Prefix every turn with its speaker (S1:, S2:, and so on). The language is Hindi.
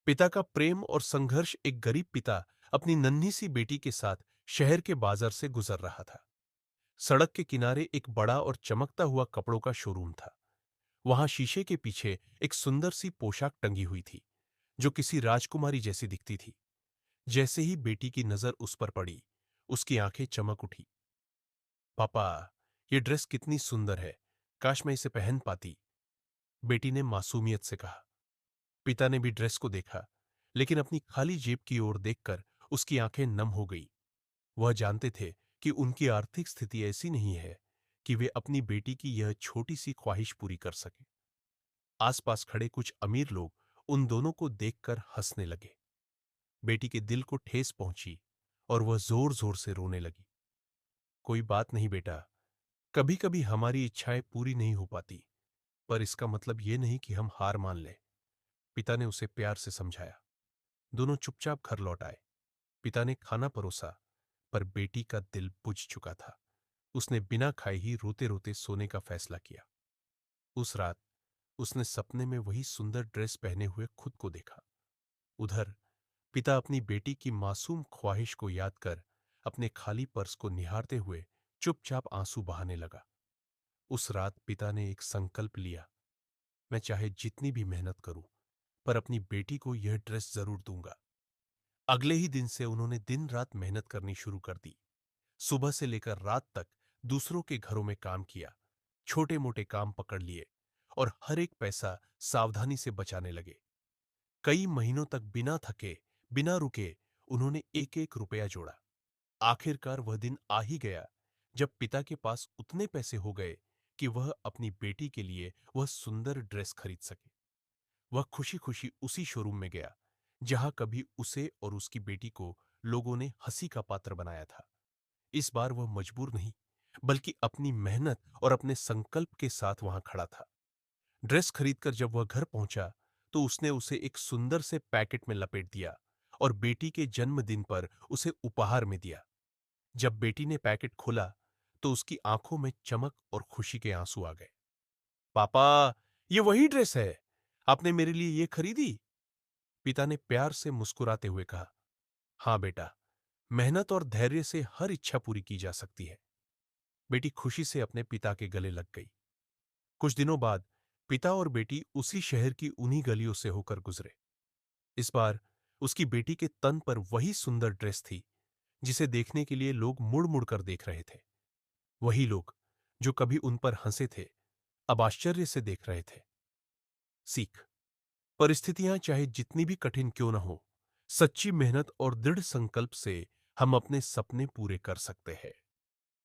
S1: पिता का प्रेम और संघर्ष। एक गरीब पिता अपनी नन्ही सी बेटी के साथ शहर के बाजार से गुजर रहा था। सड़क के किनारे एक बड़ा और चमकता हुआ कपड़ों का शोरूम था। वहां शीशे के पीछे एक सुंदर सी पोशाक टंगी हुई थी, जो किसी राजकुमारी जैसी दिखती थी। जैसे ही बेटी की नजर उस पर पड़ी, उसकी आंखें चमक उठी। पापा, ये ड्रेस कितनी सुंदर है, काश मैं इसे पहन पाती, बेटी ने मासूमियत से कहा। पिता ने भी ड्रेस को देखा, लेकिन अपनी खाली जेब की ओर देखकर उसकी आंखें नम हो गई। वह जानते थे कि उनकी आर्थिक स्थिति ऐसी नहीं है कि वे अपनी बेटी की यह छोटी सी ख्वाहिश पूरी कर सके। आसपास खड़े कुछ अमीर लोग उन दोनों को देखकर हंसने लगे। बेटी के दिल को ठेस पहुंची और वह जोर जोर से रोने लगी। कोई बात नहीं बेटा, कभी कभी हमारी इच्छाएं पूरी नहीं हो पाती, पर इसका मतलब यह नहीं कि हम हार मान लें, पिता ने उसे प्यार से समझाया। दोनों चुपचाप घर लौट आए। पिता ने खाना परोसा, पर बेटी का दिल बुझ चुका था। उसने बिना खाए ही रोते रोते सोने का फैसला किया। उस रात उसने सपने में वही सुंदर ड्रेस पहने हुए खुद को देखा। उधर पिता अपनी बेटी की मासूम ख्वाहिश को याद कर अपने खाली पर्स को निहारते हुए चुपचाप आंसू बहाने लगा। उस रात पिता ने एक संकल्प लिया, मैं चाहे जितनी भी मेहनत करूं, पर अपनी बेटी को यह ड्रेस जरूर दूंगा। अगले ही दिन से उन्होंने दिन रात मेहनत करनी शुरू कर दी। सुबह से लेकर रात तक दूसरों के घरों में काम किया, छोटे मोटे काम पकड़ लिए और हर एक पैसा सावधानी से बचाने लगे। कई महीनों तक बिना थके, बिना रुके उन्होंने एक एक रुपया जोड़ा। आखिरकार वह दिन आ ही गया जब पिता के पास उतने पैसे हो गए कि वह अपनी बेटी के लिए वह सुंदर ड्रेस खरीद सके। वह खुशी खुशी उसी शोरूम में गया जहां कभी उसे और उसकी बेटी को लोगों ने हंसी का पात्र बनाया था। इस बार वह मजबूर नहीं, बल्कि अपनी मेहनत और अपने संकल्प के साथ वहां खड़ा था। ड्रेस खरीदकर जब वह घर पहुंचा, तो उसने उसे एक सुंदर से पैकेट में लपेट दिया और बेटी के जन्मदिन पर उसे उपहार में दिया। जब बेटी ने पैकेट खोला, तो उसकी आंखों में चमक और खुशी के आंसू आ गए। पापा, ये वही ड्रेस है आपने मेरे लिए ये खरीदी? पिता ने प्यार से मुस्कुराते हुए कहा। हाँ बेटा, मेहनत और धैर्य से हर इच्छा पूरी की जा सकती है। बेटी खुशी से अपने पिता के गले लग गई। कुछ दिनों बाद पिता और बेटी उसी शहर की उन्हीं गलियों से होकर गुजरे। इस बार उसकी बेटी के तन पर वही सुंदर ड्रेस थी, जिसे देखने के लिए लोग मुड़ मुड़ कर देख रहे थे। वही लोग जो कभी उन पर हंसे थे, अब आश्चर्य से देख रहे थे। सीख, परिस्थितियां चाहे जितनी भी कठिन क्यों न हो, सच्ची मेहनत और दृढ़ संकल्प से हम अपने सपने पूरे कर सकते हैं।